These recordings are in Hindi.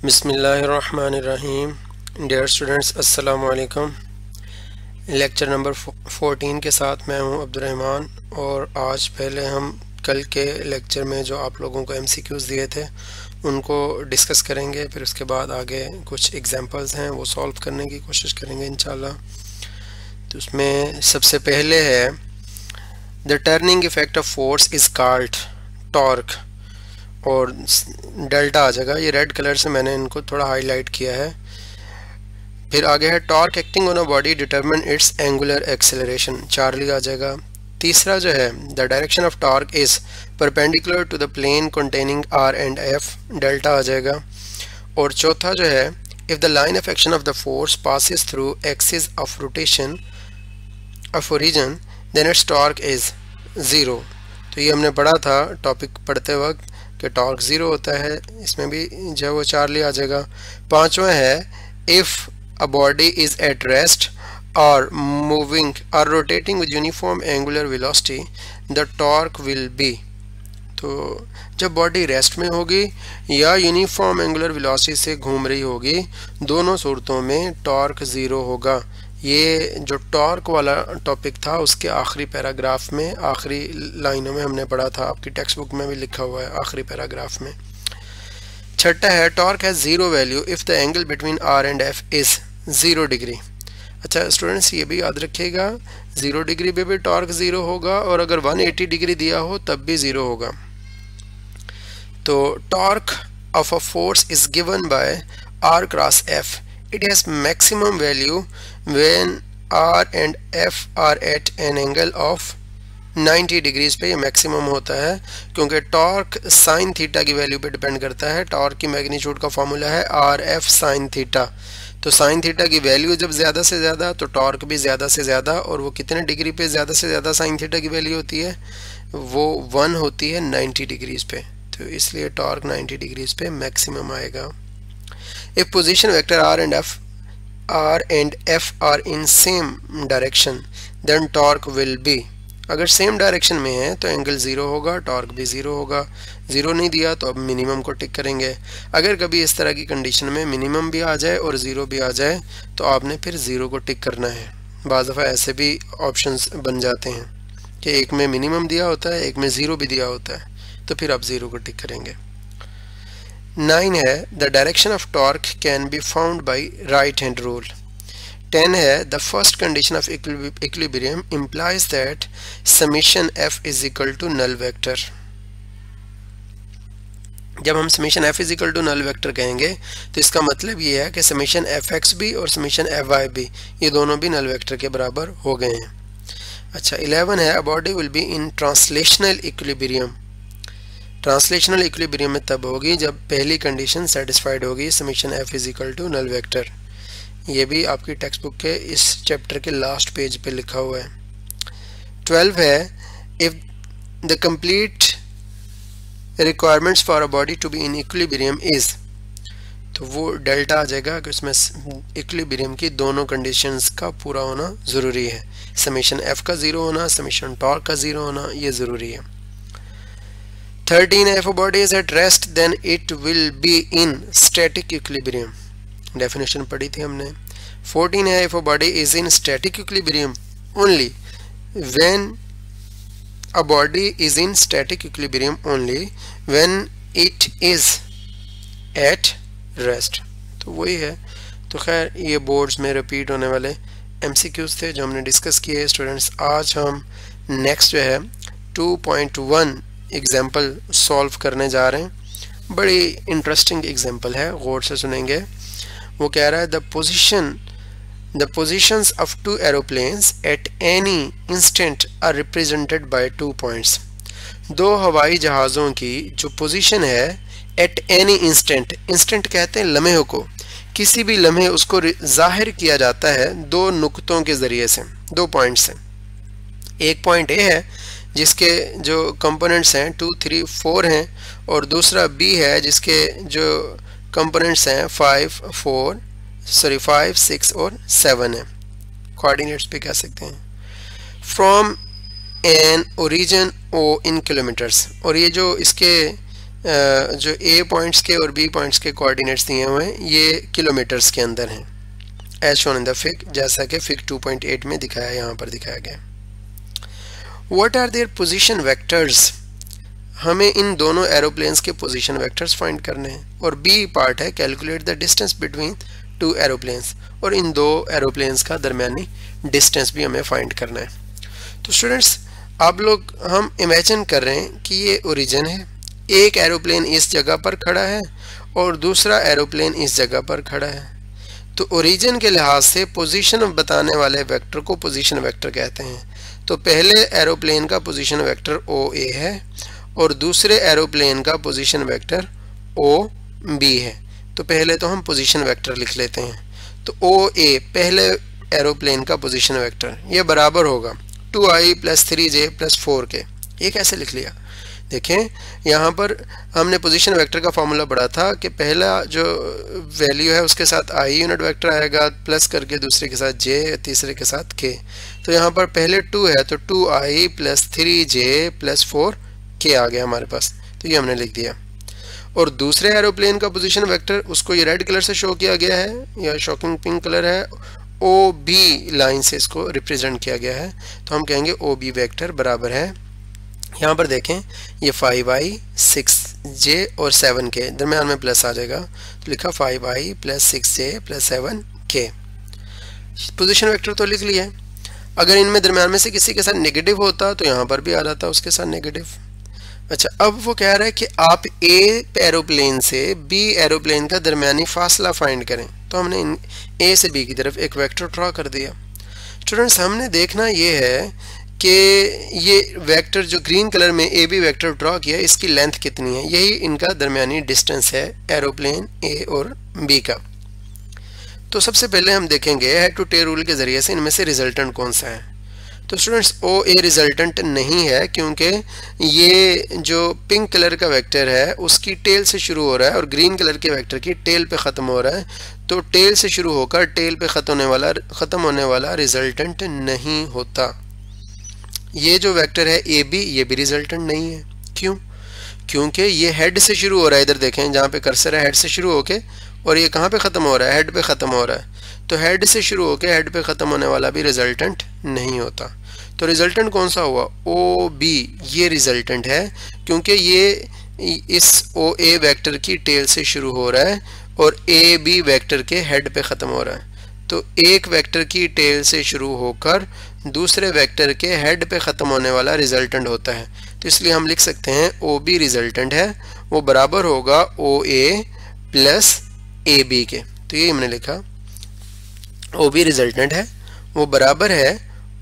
बिस्मिल्लाहिर्रहमानिर्रहीम। डियर स्टूडेंट्स, अस्सलाम वालेकुम। लेक्चर नंबर 14 के साथ मैं हूं अब्दुर्रहमान। और आज पहले हम कल के लेक्चर में जो आप लोगों को MCQs दिए थे उनको डिस्कस करेंगे, फिर उसके बाद आगे कुछ एग्जांपल्स हैं वो सॉल्व करने की कोशिश करेंगे इंशाल्लाह। तो उसमें सबसे पहले है the turning effect of force is called torque, और डेल्टा आ जाएगा। ये रेड कलर से मैंने इनको थोड़ा हाईलाइट किया है। फिर आगे है torque acting on a body determine its angular acceleration, Charlie आ जाएगा। तीसरा जो है the direction of torque is perpendicular to the plane containing R and F, delta आ जाएगा। और चौथा जो है if the line of action of the force passes through axis of rotation of origin then its torque is zero. तो ये हमने पढ़ा था टॉपिक पढ़ते वक्त कि टॉर्क ज़ीरो होता है, इसमें भी जो है वो चार्ली आ जाएगा। पांचवा है if a body is at rest और मूविंग और rotating with uniform angular velocity the torque will be. तो जब बॉडी रेस्ट में होगी या यूनिफॉर्म एंगुलर वेलोसिटी से घूम रही होगी, दोनों सूरतों में टॉर्क ज़ीरो होगा। ये जो टॉर्क वाला टॉपिक था उसके आखिरी पैराग्राफ में, आखिरी लाइनों में हमने पढ़ा था, आपकी टेक्स्ट बुक में भी लिखा हुआ है आखिरी पैराग्राफ में। छठा है torque has zero value if the angle between R and F is 0 degree. अच्छा स्टूडेंट्स, ये भी याद रखिएगा 0 डिग्री पे भी टॉर्क ज़ीरो होगा, और अगर 180 डिग्री दिया हो तब भी ज़ीरो होगा। तो torque of a force is given by R cross F. It has maximum value when R and F are at an angle of 90 degrees पे ये मैक्सिमम होता है, क्योंकि टॉर्क साइन थीटा की वैल्यू पे डिपेंड करता है। टॉर्क की मैग्नीट्यूड का फॉर्मूला है RF साइन थीटा। तो साइन थीटा की वैल्यू जब ज़्यादा से ज़्यादा तो टॉर्क भी ज़्यादा से ज़्यादा, और वो कितने डिग्री पे ज़्यादा से ज़्यादा साइन थीटा की वैल्यू होती है, वो 1 होती है 90 डिग्रीज पे। तो इसलिए टॉर्क 90 डिग्रीज पे मैक्सिमम आएगा। If position vector R and F are in same direction, then torque will be। अगर सेम डायरेक्शन में है तो एंगल ज़ीरो होगा, टॉर्क भी ज़ीरो होगा। ज़ीरो नहीं दिया तो अब मिनिमम को टिक करेंगे। अगर कभी इस तरह की कंडीशन में मिनिमम भी आ जाए और ज़ीरो भी आ जाए तो आपने फिर ज़ीरो को टिक करना है। बाज़ दफ़ा ऐसे भी ऑप्शंस बन जाते हैं कि एक में मिनिमम दिया होता है, एक में ज़ीरो भी दिया होता है, तो फिर आप ज़ीरो को टिक करेंगे। 9 है the direction of torque can be found by right hand rule. 10 है the first condition of equilibrium implies that summation F is equal to null vector. जब हम summation F is equal to null vector कहेंगे तो इसका मतलब ये है कि समेशन एफ एक्स भी और समेशन एफ वाई भी, ये दोनों भी नल वेक्टर के बराबर हो गए हैं। अच्छा 11 है a body will be in translational equilibrium. Translational equilibrium में तब होगी जब पहली कंडीशन सेटिस्फाइड होगी, summation F is equal to null vector. ये भी आपकी टेक्स्ट बुक के इस चैप्टर के लास्ट पेज पे लिखा हुआ है। 12 है if the complete requirements for a body to be in equilibrium is, तो वो डेल्टा आ जाएगा कि उसमें इक्विलिब्रियम की दोनों कंडीशंस का पूरा होना ज़रूरी है। समेशन एफ का ज़ीरो होना, समेशन टॉर्क का ज़ीरो होना, ये ज़रूरी है। 13 है if a body is at rest then it will be in static equilibrium, definition पढ़ी थी हमने। 14 है if a body is in static equilibrium only when a body is in static equilibrium only when it is at rest। तो वही है। तो खैर ये बोर्ड्स में रिपीट होने वाले MCQs थे जो हमने डिस्कस किए स्टूडेंट्स। आज हम नेक्स्ट जो है 2.1 एग्जाम्पल सॉल्व करने जा रहे हैं। बड़ी इंटरेस्टिंग एग्जाम्पल है, गौर से सुनेंगे। वो कह रहा है the positions of two aeroplanes at any instant are represented by 2 points. दो हवाई जहाज़ों की जो पोजीशन है एट एनी इंस्टेंट, इंस्टेंट कहते हैं लम्हे को, किसी भी लम्हे उसको जाहिर किया जाता है दो नुक्तों के ज़रिए से, 2 पॉइंट से। एक पॉइंट ए है जिसके जो कंपोनेंट्स हैं 2, 3, 4 हैं, और दूसरा बी है जिसके जो कंपोनेंट्स हैं 5, 6 और 7 हैं। कोऑर्डिनेट्स पे कह सकते हैं। From an origin O in kilometres, और ये जो इसके जो ए पॉइंट्स के और बी पॉइंट्स के कोऑर्डिनेट्स दिए हुए हैं ये किलोमीटर्स के अंदर हैं, as shown in the fig, जैसा कि फिग 2.8 में दिखाया, यहाँ पर दिखाया गया। What are their position vectors, हमें इन दोनों एरोप्लेन्स के पोजीशन वेक्टर्स फाइंड करने हैं। और बी पार्ट है calculate the distance between two aeroplanes, और इन दो एरोप्लेन्स का दरमियानी डिस्टेंस भी हमें फाइंड करना है। तो स्टूडेंट्स आप लोग, हम इमेजिन कर रहे हैं कि ये ओरिजिन है, एक एरोप्लेन इस जगह पर खड़ा है और दूसरा एरोप्लेन इस जगह पर खड़ा है। तो ओरिजिन के लिहाज से पोजीशन बताने वाले वेक्टर को पोजीशन वेक्टर कहते हैं। तो पहले एरोप्लेन का पोजीशन वेक्टर ओ ए है और दूसरे एरोप्लेन का पोजीशन वेक्टर ओ बी है। तो पहले तो हम पोजीशन वेक्टर लिख लेते हैं। तो ओ ए पहले एरोप्लेन का पोजीशन वेक्टर, ये बराबर होगा 2i + 3j + 4k। ये कैसे लिख लिया, देखें यहाँ पर हमने पोजीशन वेक्टर का फॉर्मूला पढ़ा था कि पहला जो वैल्यू है उसके साथ i यूनिट वेक्टर आएगा, प्लस करके दूसरे के साथ j, तीसरे के साथ k। तो यहाँ पर पहले 2 है तो 2i + 3j + 4k आ गया हमारे पास, तो ये हमने लिख दिया। और दूसरे एरोप्लेन का पोजीशन वेक्टर, उसको ये रेड कलर से शो किया गया है, या शॉकिंग पिंक कलर है, ओ बी लाइन से इसको रिप्रेजेंट किया गया है। तो हम कहेंगे ओ बी वेक्टर बराबर है, यहाँ पर देखें ये 5i 6j और 7k, दरम्यान में प्लस आ जाएगा तो लिखा 5i + 6j + 7k। Position vector तो लिख लिया। अगर इनमें दरम्यान में से किसी के साथ नेगेटिव होता तो यहाँ पर भी आ जाता उसके साथ नेगेटिव। अच्छा, अब वो कह रहा है कि आप ए एरोप्लेन से बी एरोप्लेन का दरमियानी फासला फाइंड करें। तो हमने ए से बी की तरफ एक वेक्टर ड्रॉ कर दिया। स्टूडेंट्स हमने देखना ये है कि ये वेक्टर जो ग्रीन कलर में ए बी वेक्टर ड्रॉ किया, इसकी लेंथ कितनी है, यही इनका दरमियानी डिस्टेंस है एरोप्लेन ए और बी का। तो सबसे पहले हम देखेंगे हेड टू टेल रूल के ज़रिए से इनमें से रिजल्टेंट कौन सा है। तो स्टूडेंट्स ओ ए रिजल्टेंट नहीं है, क्योंकि ये जो पिंक कलर का वेक्टर है उसकी टेल से शुरू हो रहा है और ग्रीन कलर के वेक्टर की टेल पे ख़त्म हो रहा है। तो टेल से शुरू होकर टेल पे ख़त्म होने वाला रिजल्टेंट नहीं होता। ये जो वेक्टर है ए बी, ये भी रिजल्टेंट नहीं है। क्यों? क्योंकि ये हेड से शुरू हो रहा है, इधर देखें जहाँ पे कर्सर है हेड से शुरू होके, और ये कहाँ पे ख़त्म हो रहा है, हेड पे ख़त्म हो रहा है। तो हेड से शुरू होके हेड पे ख़त्म होने वाला भी रिजल्टेंट नहीं होता। तो रिजल्टेंट कौन सा हुआ, ओ बी, ये रिजल्टेंट है, क्योंकि ये इस ओ ए वेक्टर की टेल से शुरू हो रहा है और ए बी वेक्टर के हेड पे ख़त्म हो रहा है। तो एक वेक्टर की टेल से शुरू होकर दूसरे वेक्टर के हेड पे ख़त्म होने वाला रिजल्टेंट होता है। तो इसलिए हम लिख सकते हैं ओ बी रिजल्टेंट है, वो बराबर होगा ओ ए प्लस ए बी के। तो ये हमने लिखा, ओ बी रिजल्टेंट है, वो बराबर है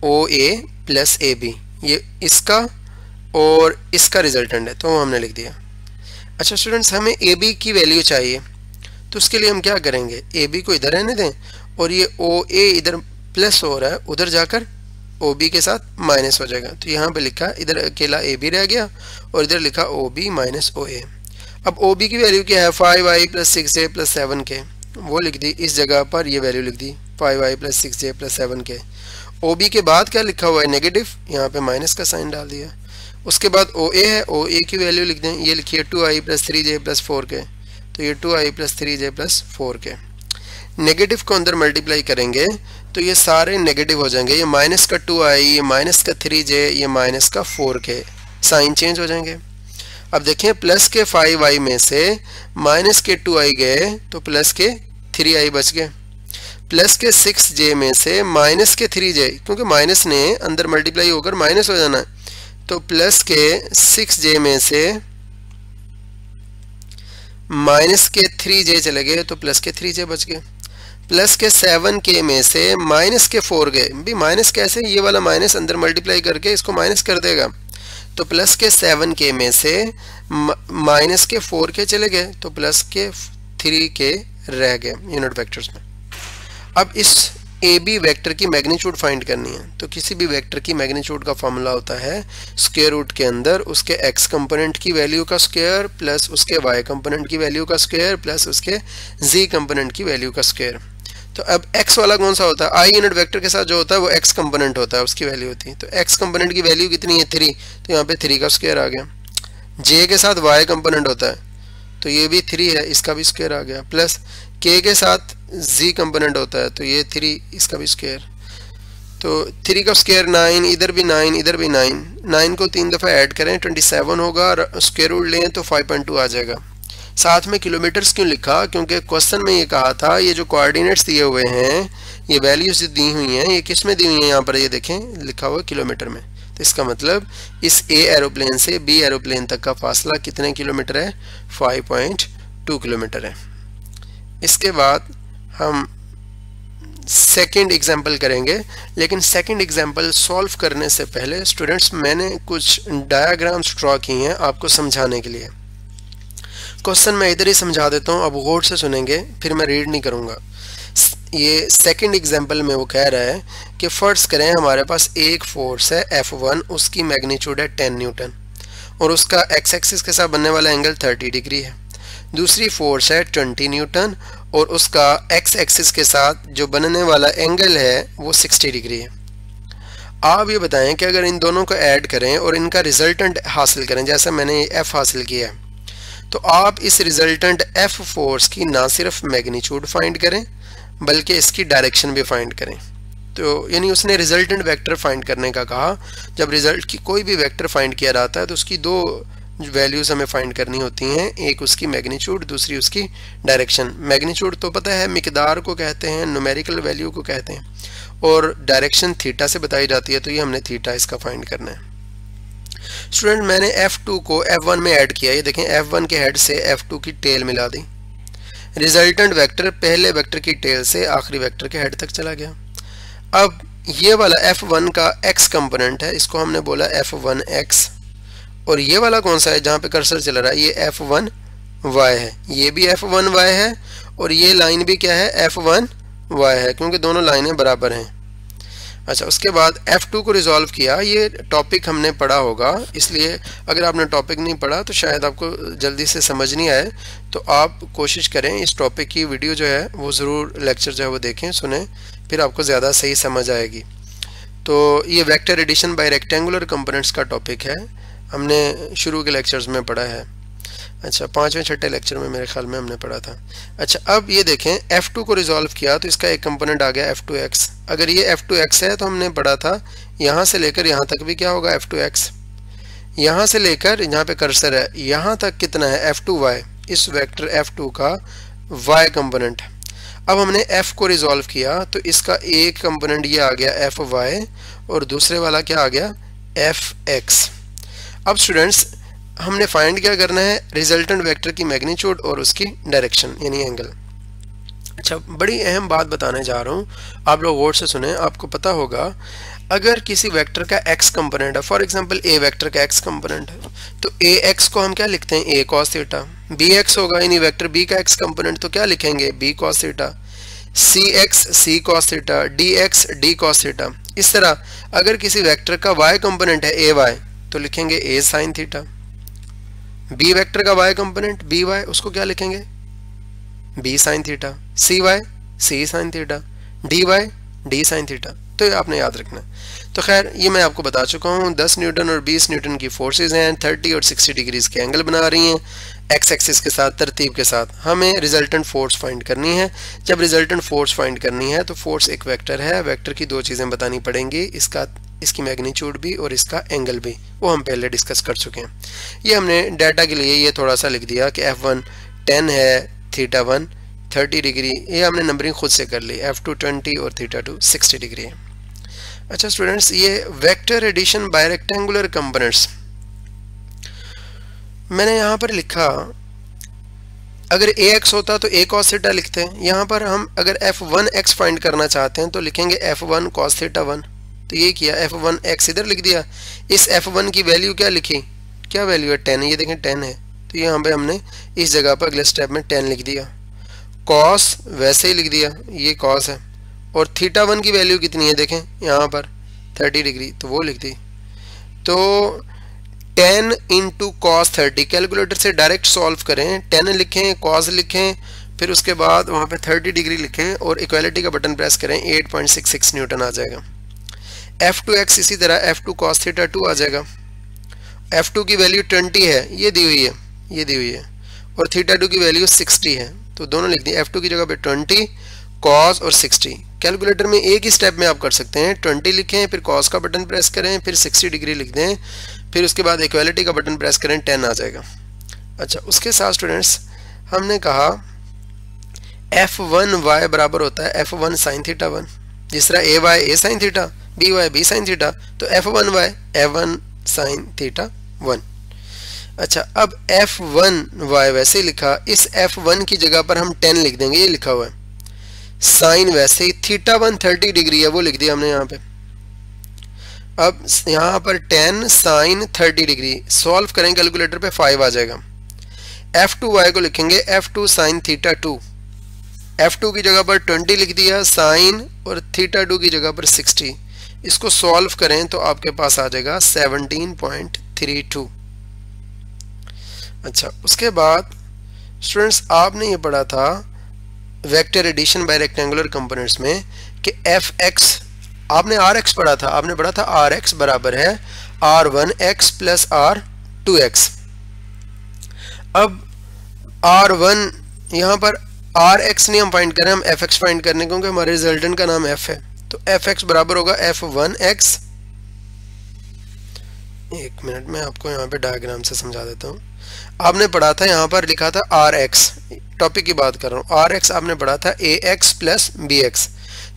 ओ ए प्लस ए बी, ये इसका और इसका रिजल्टेंट है, तो हमने लिख दिया। अच्छा स्टूडेंट्स, हमें ए बी की वैल्यू चाहिए, तो उसके लिए हम क्या करेंगे, ए बी को इधर रहने दें और ये ओ ए इधर प्लस हो रहा है, उधर जाकर ओ बी के साथ माइनस हो जाएगा। तो यहाँ पे लिखा, इधर अकेला ए बी रह गया और इधर लिखा ओ बी माइनस ओ ए। अब ओ बी की वैल्यू क्या है, 5i + 6j + 7k, वो लिख दी इस जगह पर, ये वैल्यू लिख दी 5i + 6j + 7k। O B के बाद क्या लिखा हुआ है, नेगेटिव, यहाँ पे माइनस का साइन डाल दिया। उसके बाद ओ ए है, ओ ए की वैल्यू लिख दें, ये लिखिए 2i + 3j + 4k। तो ये 2i + 3j + 4k। नेगेटिव को अंदर मल्टीप्लाई करेंगे तो ये सारे नेगेटिव हो जाएंगे, ये माइनस का 2i, ये माइनस का 3j, ये माइनस का 4k, साइन चेंज हो जाएंगे। अब देखें, प्लस के 5i में से माइनस के 2i गए तो प्लस के 3i बच गए। प्लस के 6j में से माइनस के 3j, क्योंकि माइनस ने अंदर मल्टीप्लाई होकर माइनस हो जाना है, तो प्लस के 6j में से माइनस के 3j चले गए तो प्लस के 3j बच गए। प्लस के 7k में से माइनस के 4 गए, भी माइनस कैसे, ये वाला माइनस अंदर मल्टीप्लाई करके इसको माइनस कर देगा। तो प्लस के 7k में से माइनस के 4k चले गए तो प्लस के 3k रह गए यूनिट वेक्टर्स में। अब इस ए बी वेक्टर की मैग्नीट्यूड फाइंड करनी है, तो किसी भी वेक्टर की मैग्नीट्यूड का फॉर्मूला होता है स्क्वायर रूट के अंदर उसके एक्स कंपोनेंट की वैल्यू का स्क्वायर प्लस उसके वाई कंपोनेंट की वैल्यू का स्क्वायर प्लस उसके जी कंपोनेंट की वैल्यू का स्क्वायर। तो अब x वाला कौन सा होता है, आई यूनिट वेक्टर के साथ जो होता है वो x कंपोनेंट होता है, उसकी वैल्यू होती है। तो x कंपोनेंट की वैल्यू कितनी है, 3, तो यहाँ पे 3 का स्क्वायर आ गया। जे के साथ वाई कंपोनेंट होता है तो ये भी 3 है, इसका भी स्क्वायर आ गया, प्लस के साथ जी कंपोनेंट होता है तो ये 3, इसका भी स्क्वायर, तो 3 का स्क्वायर 9, इधर भी 9, इधर भी 9, 9 को 3 दफ़ा ऐड करें 27 होगा, और स्क्वायर रूट लें तो 5.2 आ जाएगा। साथ में किलोमीटर्स क्यों लिखा? क्योंकि क्वेश्चन में ये कहा था ये जो कोऑर्डिनेट्स दिए हुए हैं, ये वैल्यूज दी हुई हैं, ये किस में दी हुई हैं? यहाँ पर ये देखें लिखा हुआ किलोमीटर में। तो इसका मतलब इस ए एरोप्लेन से बी एरोप्लेन तक का फासला कितने किलोमीटर है? 5.2 किलोमीटर है। इसके बाद हम सेकंड एग्जाम्पल करेंगे, लेकिन सेकंड एग्जाम्पल सॉल्व करने से पहले स्टूडेंट्स मैंने कुछ डायग्राम्स ड्रॉ की हैं आपको समझाने के लिए। क्वेश्चन मैं इधर ही समझा देता हूँ, अब गौर से सुनेंगे, फिर मैं रीड नहीं करूँगा। ये सेकंड एग्जाम्पल में वो कह रहा है कि फर्ज करें हमारे पास एक फोर्स है F1, उसकी मैग्नीट्यूड है 10 न्यूटन और उसका एक्स एक्सिस के साथ बनने वाला एंगल 30 डिग्री है। दूसरी फोर्स है 20 न्यूटन और उसका एक्स एक्सिस के साथ जो बनने वाला एंगल है वो 60 डिग्री है। आप ये बताएं कि अगर इन दोनों को ऐड करें और इनका रिजल्टेंट हासिल करें, जैसा मैंने F हासिल किया है, तो आप इस रिजल्टेंट F फोर्स की ना सिर्फ मैग्नीट्यूड फाइंड करें बल्कि इसकी डायरेक्शन भी फाइंड करें। तो यानी उसने रिजल्टेंट वेक्टर फाइंड करने का कहा। जब रिजल्ट की कोई भी वेक्टर फाइंड किया जाता है तो उसकी दो वैल्यूज हमें फाइंड करनी होती हैं, एक उसकी मैग्नीट्यूड, दूसरी उसकी डायरेक्शन। मैग्नीट्यूड तो पता है मिकदार को कहते हैं, न्यूमेरिकल वैल्यू को कहते हैं, और डायरेक्शन थीटा से बताई जाती है, तो ये हमने थीटा इसका फाइंड करना है। स्टूडेंट मैंने F2 को F1 में ऐड किया, ये देखें F1 के हेड से F2 की टेल मिला दी, रिजल्टेंट वेक्टर पहले वेक्टर की टेल से आखिरी वेक्टर के हेड तक चला गया। अब ये वाला F1 का x कंपोनेंट है, इसको हमने बोला F1x, और ये वाला कौन सा है जहाँ पे कर्सर चल रहा है? ये F1y है, ये भी F1y है, और ये लाइन भी क्या है? F1y है, क्योंकि दोनों लाइनें बराबर हैं। अच्छा, उसके बाद F2 को रिजॉल्व किया। ये टॉपिक हमने पढ़ा होगा, इसलिए अगर आपने टॉपिक नहीं पढ़ा तो शायद आपको जल्दी से समझ नहीं आए, तो आप कोशिश करें इस टॉपिक की वीडियो जो है वो ज़रूर लेक्चर जो है वो देखें, सुने, फिर आपको ज़्यादा सही समझ आएगी। तो ये vector addition by rectangular components का टॉपिक है, हमने शुरू के लेक्चर्स में पढ़ा है। अच्छा, 5वें 6ठे लेक्चर में मेरे ख्याल में हमने पढ़ा था। अच्छा, अब ये देखें F2 को रिजॉल्व किया तो इसका एक कंपोनेंट आ गया F2x। अगर ये F2x है तो हमने पढ़ा था यहाँ से लेकर यहाँ तक भी क्या होगा? F2x। यहाँ से लेकर यहाँ पे कर्सर है, यहाँ तक कितना है? F2y, इस वेक्टर F2 का y कंपोनेंट। अब हमने F को रिजॉल्व किया तो इसका एक कंपोनेंट ये आ गया Fy और दूसरे वाला क्या आ गया? Fx। अब स्टूडेंट्स हमने फाइंड क्या करना है? रिजल्टेंट वेक्टर की मैग्नीट्यूड और उसकी डायरेक्शन यानी एंगल। अच्छा, बड़ी अहम बात बताने जा रहा हूँ, आप लोग गौर से सुने। आपको पता होगा अगर किसी वेक्टर का x कंपोनेंट है, फॉर एग्जांपल a वेक्टर का x कंपोनेंट है, तो ax को हम क्या लिखते हैं? a cos theta. bx होगा यानी वेक्टर b का x कंपोनेंट, तो क्या लिखेंगे? b cos theta. cx c cos theta, dx d cos theta. इस तरह अगर किसी वेक्टर का y कंपोनेंट है ay तो लिखेंगे a sin theta. B vector का y कंपोनेंट बी वाई, उसको क्या लिखेंगे? b sin theta. C Y C sin theta, D Y D sin theta. तो ये आपने याद रखना। तो खैर ये मैं आपको बता चुका हूँ, 10 न्यूटन और 20 न्यूटन की फोर्सेज हैं, 30 और 60 डिग्रीज के एंगल बना रही हैं एक्स एक्सिस के साथ, तरतीब के साथ। हमें रिजल्टेंट फोर्स फाइंड करनी है। जब रिजल्टेंट फोर्स फाइंड करनी है तो फोर्स एक वेक्टर है, वेक्टर की दो चीज़ें बतानी पड़ेंगी, इसकी मैग्नीट्यूड भी और इसका एंगल भी, वो हम पहले डिस्कस कर चुके हैं। ये हमने डाटा के लिए ये थोड़ा सा लिख दिया कि F1 10 है, थीटा 1 30 डिग्री, ये हमने नंबरिंग खुद से कर ली, F2 20 और थीटा 2 60 डिग्री है। अच्छा स्टूडेंट्स, ये vector addition by rectangular components मैंने यहाँ पर लिखा, अगर ax होता तो a cos थीटा लिखते हैं। यहाँ पर हम अगर F1x फाइंड करना चाहते हैं तो लिखेंगे F1 cos थीटा 1। तो ये किया, F1x इधर लिख दिया। इस F1 की वैल्यू क्या लिखी? क्या वैल्यू है? 10 है, ये देखें 10 है, तो यहाँ पे हमने इस जगह पर अगले स्टेप में 10 लिख दिया। cos वैसे ही लिख दिया, ये cos है, और थीटा 1 की वैल्यू कितनी है? देखें यहाँ पर 30 डिग्री, तो वो लिख दी। तो 10 इंटू cos 30, कैलकुलेटर से डायरेक्ट सॉल्व करें, 10 लिखें, cos लिखें, फिर उसके बाद वहाँ पे 30 डिग्री लिखें और इक्वालिटी का बटन प्रेस करें, 8.66 न्यूटन आ जाएगा। F2x इसी तरह F2 cos थीटा 2 आ जाएगा, F2 की वैल्यू 20 है, ये दी हुई है, ये दी हुई है, और थीटा 2 की वैल्यू 60 है, तो दोनों लिख दिए, F2 की जगह पे 20 cos और 60। कैलकुलेटर में एक ही स्टेप में आप कर सकते हैं, 20 लिखें, फिर cos का बटन प्रेस करें, फिर 60 डिग्री लिख दें, फिर उसके बाद इक्वालिटी का बटन प्रेस करें, 10 आ जाएगा। अच्छा, उसके साथ स्टूडेंट्स हमने कहा F1y बराबर होता है F1 sin थीटा 1, जिस तरह AY A sin theta, BY B sin theta, तो F1y F1 sin थीटा 1। अच्छा, अब F1y वैसे ही लिखा, इस F1 की जगह पर हम 10 लिख देंगे, ये लिखा हुआ है, साइन वैसे ही थीटा 1 30 डिग्री है, वो लिख दिया हमने यहाँ पे। अब यहाँ पर 10 साइन 30 डिग्री, सॉल्व करेंगे कैलकुलेटर पे 5 आ जाएगा। F2y को लिखेंगे F2 साइन थीटा 2, F2 की जगह पर 20 लिख दिया साइन, और थीटा 2 की जगह पर 60। इसको सॉल्व करें तो आपके पास आ जाएगा 17.32। अच्छा, उसके बाद स्टूडेंट्स आपने ये पढ़ा था vector addition by rectangular components में कि Fx, आपने Rx पढ़ा था, आपने पढ़ा था Rx बराबर है R1x प्लस R2x। अब R1 यहाँ पर Rx नहीं हम फाइंड करें, हम Fx फाइंड करने, क्योंकि हमारे रिजल्टेंट का नाम F है, तो Fx बराबर होगा F1x। एक मिनट में आपको यहाँ पे डायग्राम से समझा देता हूँ। आपने पढ़ा था, यहाँ पर लिखा था Rx, टॉपिक की बात कर रहा हूँ, Rx आपने पढ़ा था Ax प्लस Bx,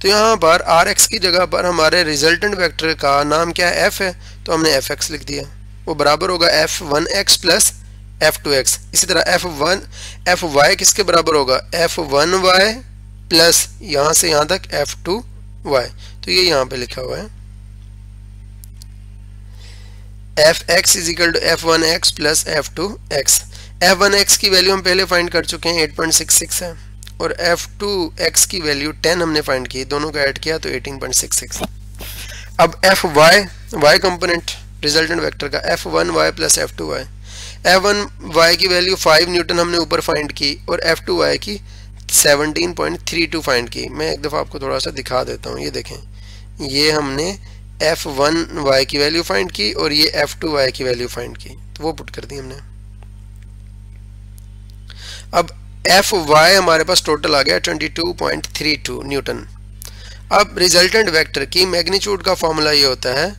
तो यहाँ पर Rx की जगह पर हमारे रिजल्टेंट वेक्टर का नाम क्या है, F है, तो हमने Fx लिख दिया, वो बराबर होगा F1x प्लस F2x। इसी तरह Fy किसके बराबर होगा, F1y प्लस यहाँ से यहाँ तक F2y, तो ये यहाँ पे लिखा हुआ है Fx is equal to F1x plus F2x। F1x की वैल्यू हम पहले फाइंड कर चुके हैं, 8.66 है, और F2x की वैल्यू 10 हमने फाइंड की, दोनों का ऐड किया तो 18.66। अब Fy कंपोनेंट रिजल्टेंट वेक्टर का F1y प्लस F2y, F1y की वैल्यू 5 न्यूटन हमने ऊपर फाइंड की, और F2y की 17.32 फाइंड की। मैं एक दफ़ा आपको थोड़ा सा दिखा देता हूँ, ये देखें, ये हमने F1y की वैल्यू फाइंड की और ये F2y की वैल्यू फाइंड की, तो वो पुट कर दी हमने। अब Fy हमारे पास टोटल आ गया 22.32 न्यूटन। अब रिजल्टेंट वेक्टर की मैग्नीट्यूड का फॉर्मूला ये होता है,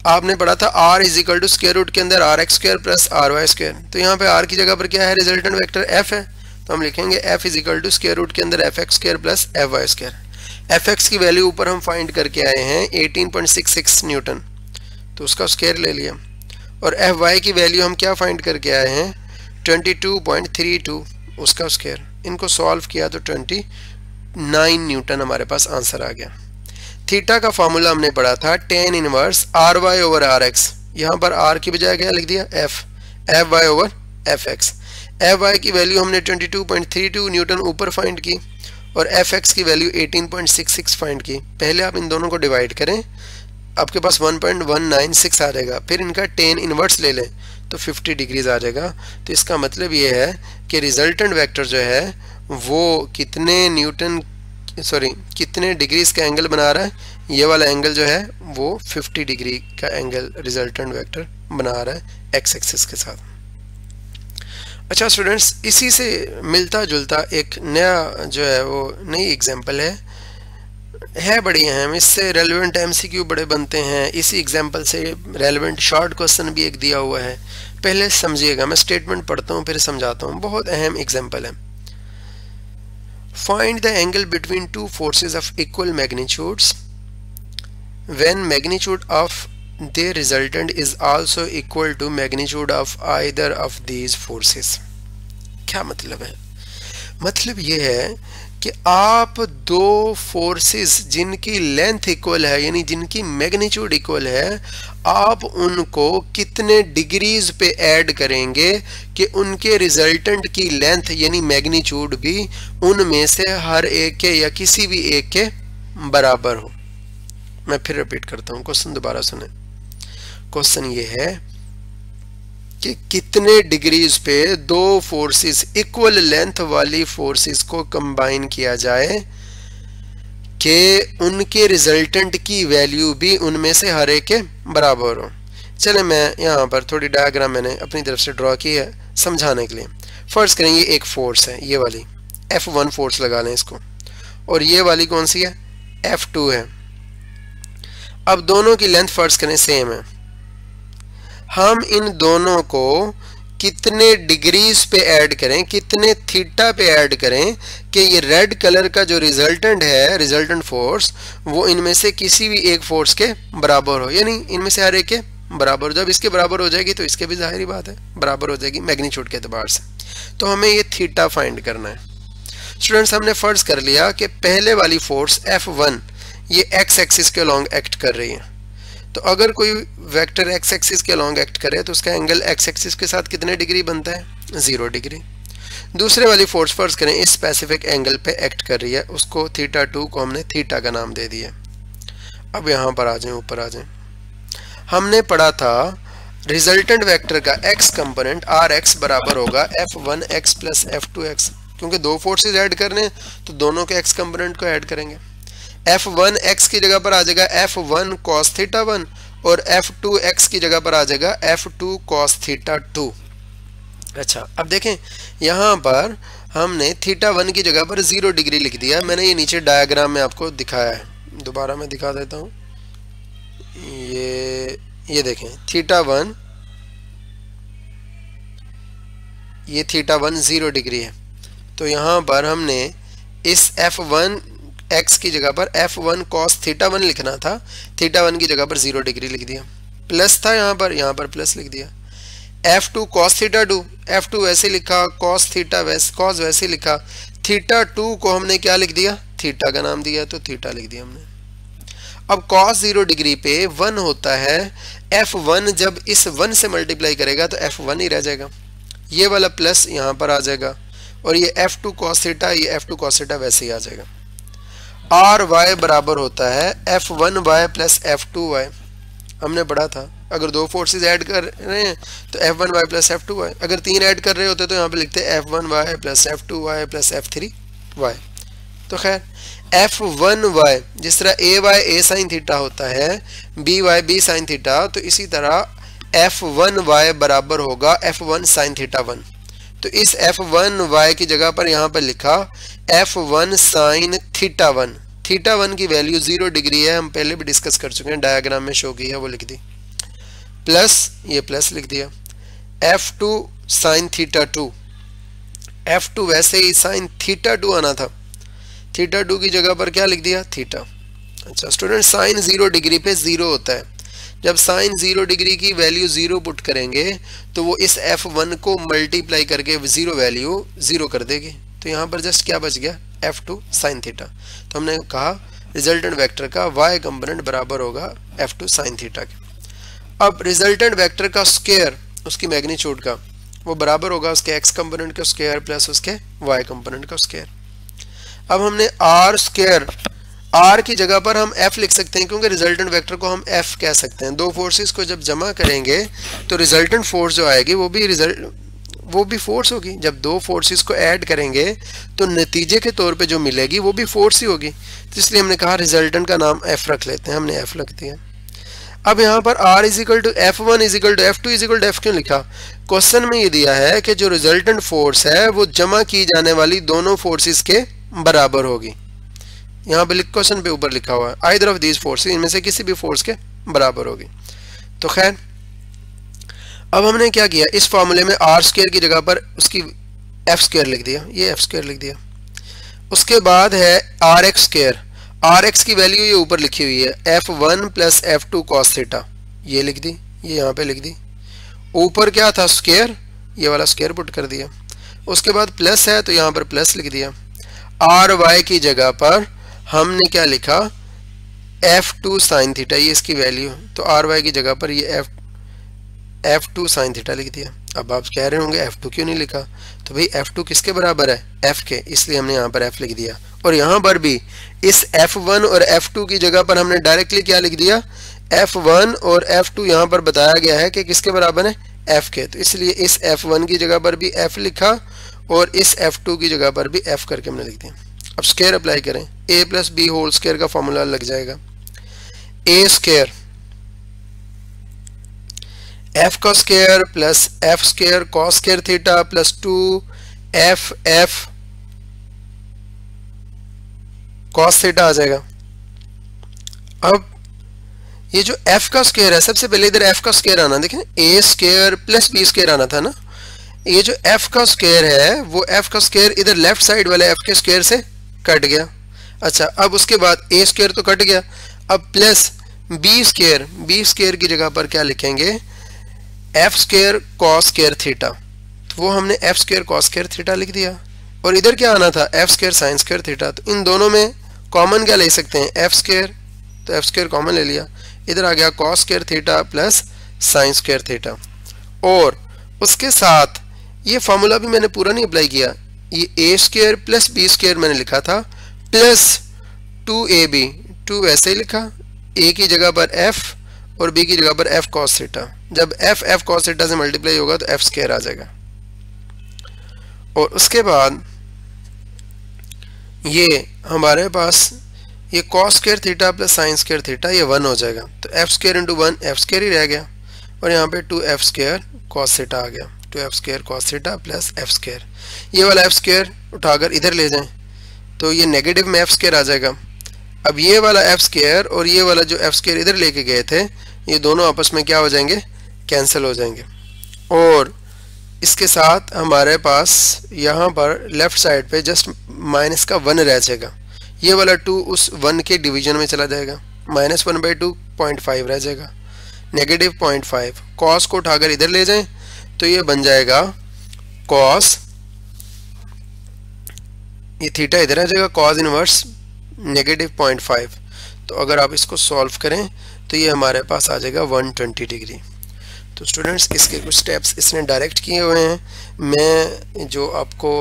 आपने पढ़ा था r is equal to square root के अंदर rx square plus ry square, तो यहाँ पे r की जगह पर क्या है, रिजल्टेंट वेक्टर f है, तो हम लिखेंगे f is equal to square root के अंदर fx square plus fy square. fx की वैल्यू ऊपर हम फाइंड करके आए हैं 18.66 न्यूटन, तो उसका स्क्वायर ले लिया, और fy की वैल्यू हम क्या फाइंड करके आए हैं 22.32, उसका स्क्वायर। इनको सॉल्व किया तो 29 न्यूटन हमारे पास आंसर आ गया। थीटा का फार्मूला हमने पढ़ा था tan inverse ry over rx, यहाँ पर r की बजाय क्या लिख दिया fy ओवर fx। fy की वैल्यू हमने 22.32 न्यूटन ऊपर फाइंड की, और fx की वैल्यू 18.66 फाइंड की। पहले आप इन दोनों को डिवाइड करें, आपके पास 1.196 आ जाएगा, फिर इनका tan इनवर्स ले लें तो 50 डिग्रीज आ जाएगा। तो इसका मतलब ये है कि रिजल्टेंट वेक्टर जो है वो कितने डिग्रीज का एंगल बना रहा है, ये वाला एंगल जो है वो 50 डिग्री का एंगल रिजल्टेंट वेक्टर बना रहा है एक्स एक्सिस के साथ। अच्छा स्टूडेंट्स, इसी से मिलता जुलता एक नया जो है वो नई एग्जांपल है बड़ी अहम, इससे रेलेवेंट एमसीक्यू बड़े बनते हैं। इसी एग्जांपल से रेलेवेंट शॉर्ट क्वेश्चन भी एक दिया हुआ है, पहले समझिएगा, मैं स्टेटमेंट पढ़ता हूँ फिर समझाता हूँ, बहुत अहम एग्जांपल है। Find the angle between two forces of equal magnitudes when magnitude of their resultant is also equal to magnitude of either of these forces। क्या मतलब है? मतलब ये है कि आप दो फोर्सेस जिनकी लेंथ इक्वल है, यानी जिनकी मैग्नीट्यूड इक्वल है, आप उनको कितने डिग्रीज पे ऐड करेंगे कि उनके रिजल्टेंट की लेंथ यानी मैग्नीट्यूड भी उनमें से हर एक के या किसी भी एक के बराबर हो। मैं फिर रिपीट करता हूँ, क्वेश्चन दोबारा सुने। क्वेश्चन ये है कि कितने डिग्रीज पे दो फोर्सेस इक्वल लेंथ वाली फोर्सेस को कंबाइन किया जाए कि उनके रिजल्टेंट की वैल्यू भी उनमें से हर एक के बराबर हो। चले मैं यहाँ पर थोड़ी डायग्राम मैंने अपनी तरफ से ड्रॉ की है समझाने के लिए। फर्स्ट करें ये एक फोर्स है, ये वाली F1 फोर्स लगा लें इसको, और ये वाली कौन सी है, F2 है। अब दोनों की लेंथ फर्स्ट करें सेम है। हम इन दोनों को कितने डिग्रीज पे ऐड करें, कितने थीटा पे ऐड करें कि ये रेड कलर का जो रिजल्टेंट है, रिजल्टेंट फोर्स, वो इनमें से किसी भी एक फोर्स के बराबर हो, यानी इनमें से हर एक के बराबर। जब इसके बराबर हो जाएगी तो इसके भी जाहिर बात है बराबर हो जाएगी मैग्नीट्यूड के एतबार से। तो हमें ये थीटा फाइंड करना है। स्टूडेंट्स हमने फर्ज कर लिया कि पहले वाली फोर्स F1 ये x एक्सिस के अलॉन्ग एक्ट कर रही है। तो अगर कोई वेक्टर x एक्सिस के अलॉन्ग एक्ट करे तो उसका एंगल x एक्सिस के साथ कितने डिग्री बनता है, 0 डिग्री। दूसरे वाली फोर्स फर्ज करें इस स्पेसिफिक एंगल पे एक्ट कर रही है, उसको θ2 को हमने थीटा का नाम दे दिया। अब यहाँ पर आ जाए, ऊपर आ जाए। हमने पढ़ा था रिजल्टेंट वेक्टर का x कंपोनेंट Rx बराबर होगा F1x प्लस F2x, क्योंकि दो फोर्सेस ऐड करने हैं तो दोनों के x कंपोनेंट को ऐड करेंगे। F1x की जगह पर आ जाएगा F1 cos θ1 और F2x की जगह पर आ जाएगा F2 cos θ2। अच्छा, अब देखें यहाँ पर हमने θ1 की जगह पर 0 डिग्री लिख दिया। मैंने ये नीचे डायग्राम में आपको दिखाया है, दोबारा मैं दिखा देता हूँ। ये देखें θ1, ये θ1 0 डिग्री है। तो यहाँ पर हमने इस F1x की जगह पर F1 cos θ1 लिखना था, θ1 की जगह पर 0 डिग्री लिख दिया। प्लस था यहाँ पर प्लस लिख दिया। F2 cos θ2, F2 वैसे लिखा, cos वैसे लिखा, θ2 को हमने क्या लिख दिया, थीटा का नाम दिया, तो थीटा लिख दिया हमने। अब cos 0 डिग्री पे 1 होता है, F1 जब इस 1 से मल्टीप्लाई करेगा तो F1 ही रह जाएगा, ये वाला प्लस यहाँ पर आ जाएगा, और ये F2 cos θ, ये F2 cos θ वैसे ही आ जाएगा। RY बराबर होता है F1y प्लस F2y। हमने पढ़ा था अगर दो फोर्सेस ऐड कर रहे हैं तो F1y प्लस F2y, अगर तीन ऐड कर रहे होते तो यहाँ पे लिखते F1y plus F2y plus F3y। तो खैर F1y जिस तरह AY a sin थीटा होता है, BY b sin थीटा, तो इसी तरह F1y बराबर होगा F1 sin θ1। तो इस F1y की जगह पर यहाँ पर लिखा F1 sin θ1। θ1 की वैल्यू 0 डिग्री है, हम पहले भी डिस्कस कर चुके हैं, डायग्राम में शो की है, वो लिख दी। प्लस ये प्लस लिख दिया। F2 sin θ2, F2 वैसे ही sin θ2 आना था, θ2 की जगह पर क्या लिख दिया, थीटा। अच्छा स्टूडेंट, साइन 0 डिग्री पे 0 होता है। जब साइन 0 डिग्री की वैल्यू 0 पुट करेंगे तो वो इस F1 को मल्टीप्लाई करके 0 वैल्यू 0 कर देगी। तो यहाँ पर जस्ट क्या बच गया, F2 sin थीटा। तो हमने कहा रिजल्टेंट वेक्टर का y कंपोनेंट बराबर होगा F2 sin थीटा के। अब रिजल्टेंट वेक्टर का स्क्वायर, उसकी मैग्नीट्यूड का, वो बराबर होगा उसके x कंपोनेंट का स्क्वायर प्लस उसके y कंपोनेंट का स्क्वायर। अब हमने r स्क्वायर, r की जगह पर हम f लिख सकते हैं क्योंकि रिजल्टेंट वेक्टर को हम f कह सकते हैं। दो फोर्सेस को जब जमा करेंगे तो रिजल्टेंट फोर्स जो आएगी वो भी फोर्स होगी। जब दो फोर्सेस को ऐड करेंगे तो नतीजे के तौर पे जो मिलेगी वो भी फोर्स ही होगी। तो इसलिए हमने कहा रिजल्टेंट का नाम f रख लेते हैं, हमने f रख दिया। अब यहाँ पर r is equal to F1 is equal to F2 is equal to F क्यों लिखा? क्वेश्चन में ये दिया है कि जो रिजल्टेंट फोर्स है वो जमा की जाने वाली दोनों फोर्सेस के बराबर होगी। यहाँ पे क्वेश्चन पे ऊपर लिखा हुआ है आइदर ऑफ दीज फोर्सेस, इनमें से किसी भी फोर्स के बराबर होगी। तो खैर अब हमने क्या किया, इस फॉर्मूले में r स्क्वायर की जगह पर उसकी f स्क्वायर लिख दिया, ये f स्क्वायर लिख दिया। उसके बाद है rx स्क्वायर, rx की वैल्यू ये ऊपर लिखी हुई है F1 plus F2 cos theta, ये लिख दी, ये यहाँ पे लिख दी। ऊपर क्या था स्क्वायर, ये वाला स्क्वायर पुट कर दिया। उसके बाद प्लस है तो यहाँ पर प्लस लिख दिया। ry की जगह पर हमने क्या लिखा, F2 sin थीटा, ये इसकी वैल्यू, तो ry की जगह पर ये F2 sin थीटा लिख दिया। अब आप कह रहे होंगे F2 क्यों नहीं लिखा? तो भाई F2 किसके बराबर है, F के, इसलिए हमने यहाँ पर F लिख दिया। और यहाँ पर भी इस F1 और F2 की जगह पर हमने डायरेक्टली क्या लिख दिया, F1 और F2 यहाँ पर बताया गया है कि किसके बराबर है, F के। तो इसलिए इस F1 की जगह पर भी F लिखा और इस F2 की जगह पर भी F करके हमने लिख दिया। अब स्क्वायर अप्लाई करें, a plus B whole square का फॉर्मूला लग जाएगा। a स्क्वायर एफ का square plus F square cos square theta plus 2 F cos theta आ जाएगा। अब ये जो f का स्क्वायर है, सबसे पहले इधर f का स्क्वायर आना, देखें a square plus b square आना था ना। ये जो f का स्क्वायर है वो f का स्क्वायर इधर लेफ्ट साइड वाले f के स्क्वायर से कट गया। अच्छा, अब उसके बाद a स्क्वायर तो कट गया, अब प्लस b स्क्वायर की जगह पर क्या लिखेंगे, f square cos square theta, तो वो हमने f square cos square theta लिख दिया। और इधर क्या आना था, f square sine square theta, तो इन दोनों में कॉमन क्या ले सकते हैं, f स्क्वायर, तो f स्क्वायर कॉमन ले लिया, इधर आ गया cos square theta plus sine square theta. और उसके साथ ये फॉर्मूला भी मैंने पूरा नहीं अप्लाई किया, ये a square plus b square मैंने लिखा था प्लस 2ab, 2 वैसे ही लिखा, a की जगह पर f और b की जगह पर f cos थीटा, जब f cos थीटा से मल्टीप्लाई होगा तो f स्क्वायर आ जाएगा। और उसके बाद ये हमारे पास ये cos square theta plus sine square theta ये 1 हो जाएगा, तो f square into 1 f square ही रह गया, और यहाँ पे 2f स्क्वायर cos थीटा आ गया, 2f square cos theta plus f square. ये वाला f स्क्वायर उठाकर इधर ले जाएं तो ये नेगेटिव में f स्क्वायर आ जाएगा। अब ये वाला f स्क्वायर और ये वाला जो f स्क्वायर इधर लेके गए थे, ये दोनों आपस में क्या हो जाएंगे, कैंसिल हो जाएंगे। और इसके साथ हमारे पास यहाँ पर लेफ्ट साइड पे जस्ट माइनस का 1 रह जाएगा, ये वाला 2 उस 1 के डिवीजन में चला जाएगा, -1/2 0.5 रह जाएगा, नेगेटिव 0.5। कॉस को उठाकर इधर ले जाएं तो ये बन जाएगा कॉस, ये थीटा इधर आ जाएगा, कॉस इनवर्स नेगेटिव 0.5। तो अगर आप इसको सॉल्व करें तो ये हमारे पास आ जाएगा 120 डिग्री। तो स्टूडेंट्स इसके कुछ स्टेप्स इसने डायरेक्ट किए हुए हैं, मैं जो आपको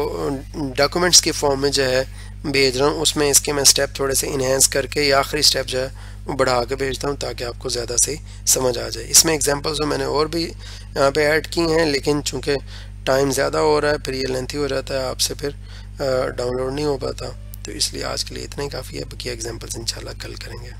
डॉक्यूमेंट्स के फॉर्म में जो है भेज रहा हूँ उसमें इसके मैं स्टेप थोड़े से इन्हेंस करके या आखिरी स्टेप जो है वो बढ़ा के भेजता हूँ ताकि आपको ज़्यादा सही समझ आ जाए। इसमें एग्जांपल्स मैंने और भी यहाँ पे ऐड की हैं, लेकिन चूँकि टाइम ज़्यादा हो रहा है फिर ये लेंथी हो जाता है, आपसे फिर डाउनलोड नहीं हो पाता, तो इसलिए आज के लिए इतना ही काफ़ी है। बाकी एग्जांपल्स इंशाल्लाह कल करेंगे।